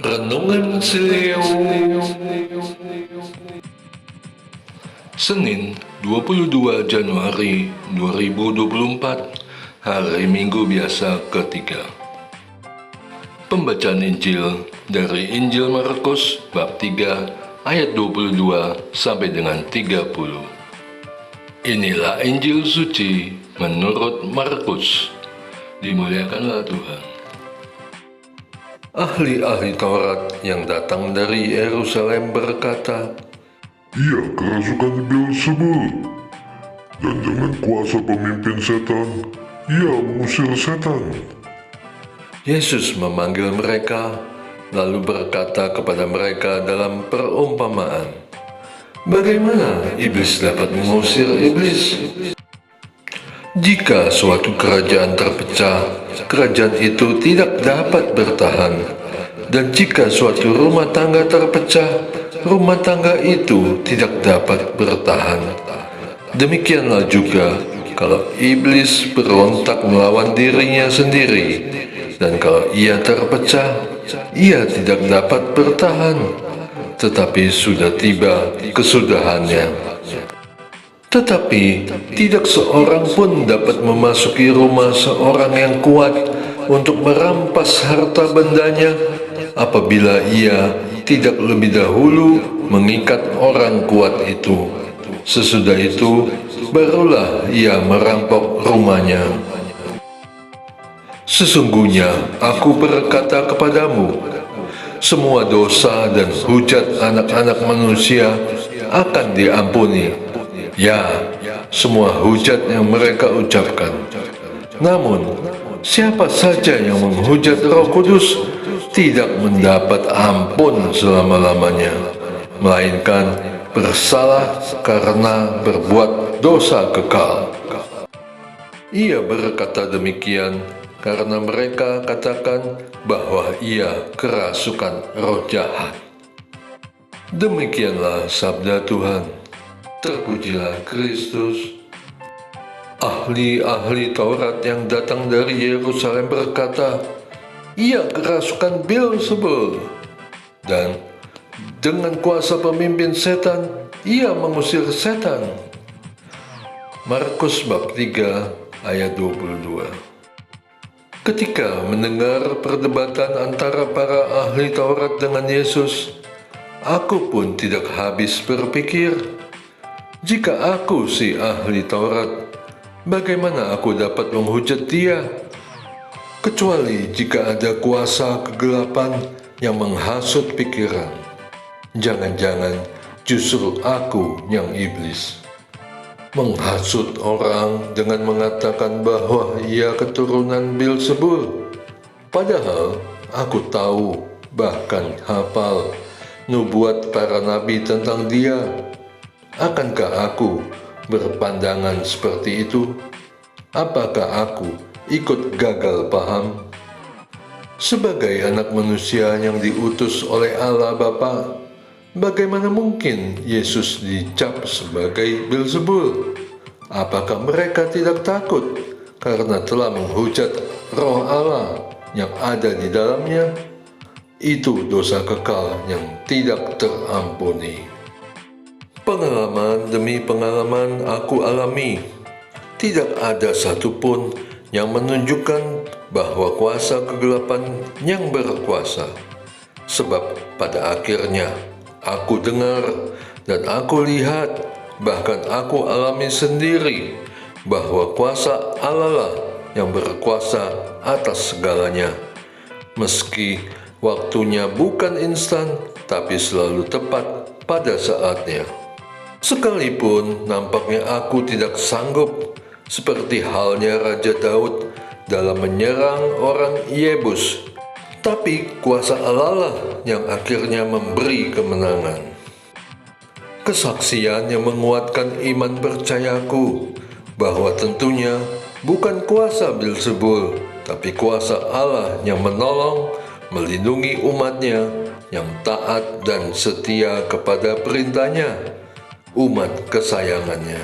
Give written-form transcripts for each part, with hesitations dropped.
Renungan Sileo Senin 22 Januari 2024, hari Minggu biasa ketiga. Pembacaan Injil dari Injil Markus bab 3 ayat 22 sampai dengan 30. Inilah Injil suci menurut Markus. Dimuliakanlah Tuhan. Ahli-ahli Taurat yang datang dari Yerusalem berkata, Ia kerasukan Beelzebul, dan dengan kuasa pemimpin setan, ia mengusir setan. Yesus memanggil mereka, lalu berkata kepada mereka dalam perumpamaan, bagaimana iblis dapat mengusir iblis? Jika suatu kerajaan terpecah, kerajaan itu tidak dapat bertahan. Dan jika suatu rumah tangga terpecah, rumah tangga itu tidak dapat bertahan. Demikianlah juga kalau iblis berontak melawan dirinya sendiri, dan kalau ia terpecah, ia tidak dapat bertahan, tetapi sudah tiba kesudahannya. Tetapi tidak seorang pun dapat memasuki rumah seorang yang kuat untuk merampas harta bendanya apabila ia tidak lebih dahulu mengikat orang kuat itu. Sesudah itu barulah ia merampok rumahnya. Sesungguhnya aku berkata kepadamu, semua dosa dan hujat anak-anak manusia akan diampuni. Ya, semua hujat yang mereka ucapkan. Namun, siapa saja yang menghujat Roh Kudus tidak mendapat ampun selama-lamanya, melainkan bersalah karena berbuat dosa kekal. Ia berkata demikian karena mereka katakan bahwa ia kerasukan roh jahat. Demikianlah sabda Tuhan. Terpujilah Kristus. Ahli-ahli Taurat yang datang dari Yerusalem berkata, ia kerasukan Beelzebul, dan dengan kuasa pemimpin setan, ia mengusir setan. Markus bab 3 ayat 22. Ketika mendengar perdebatan antara para ahli Taurat dengan Yesus, aku pun tidak habis berpikir, jika aku si ahli Taurat, bagaimana aku dapat menghujat dia? Kecuali jika ada kuasa kegelapan yang menghasut pikiran. Jangan-jangan justru aku yang iblis. Menghasut orang dengan mengatakan bahwa ia keturunan Beelzebul. Padahal aku tahu, bahkan hafal, nubuat para nabi tentang dia. Akankah aku berpandangan seperti itu? Apakah aku ikut gagal paham? Sebagai anak manusia yang diutus oleh Allah Bapa, bagaimana mungkin Yesus dicap sebagai Beelzebul? Apakah mereka tidak takut karena telah menghujat Roh Allah yang ada di dalamnya? Itu dosa kekal yang tidak terampuni. Pengalaman demi pengalaman aku alami, tidak ada satupun yang menunjukkan bahwa kuasa kegelapan yang berkuasa. Sebab pada akhirnya aku dengar dan aku lihat, bahkan aku alami sendiri, bahwa kuasa Allah lah yang berkuasa atas segalanya. Meski waktunya bukan instan, tapi selalu tepat pada saatnya. Sekalipun nampaknya aku tidak sanggup, seperti halnya Raja Daud dalam menyerang orang Yebus, tapi kuasa Allah lah yang akhirnya memberi kemenangan. Kesaksian yang menguatkan iman percayaku bahwa tentunya bukan kuasa Beelzebul, tapi kuasa Allah yang menolong, melindungi umatnya yang taat dan setia kepada perintahnya, umat kesayangannya.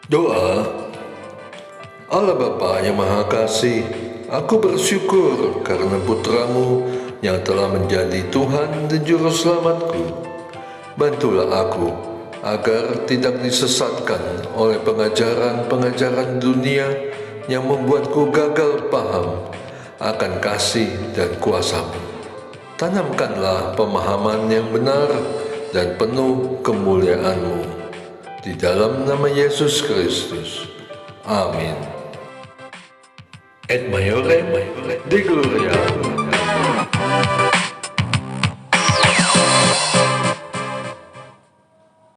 Doa. Allah Bapa yang Maha Kasih, aku bersyukur karena putramu yang telah menjadi Tuhan dan Juru Selamatku. Bantulah aku agar tidak disesatkan oleh pengajaran-pengajaran dunia yang membuatku gagal paham akan kasih dan kuasa-Mu. Tanamkanlah pemahaman yang benar dan penuh kemuliaan-Mu. Di dalam nama Yesus Kristus. Amin. Et Maiore Dei Gloria.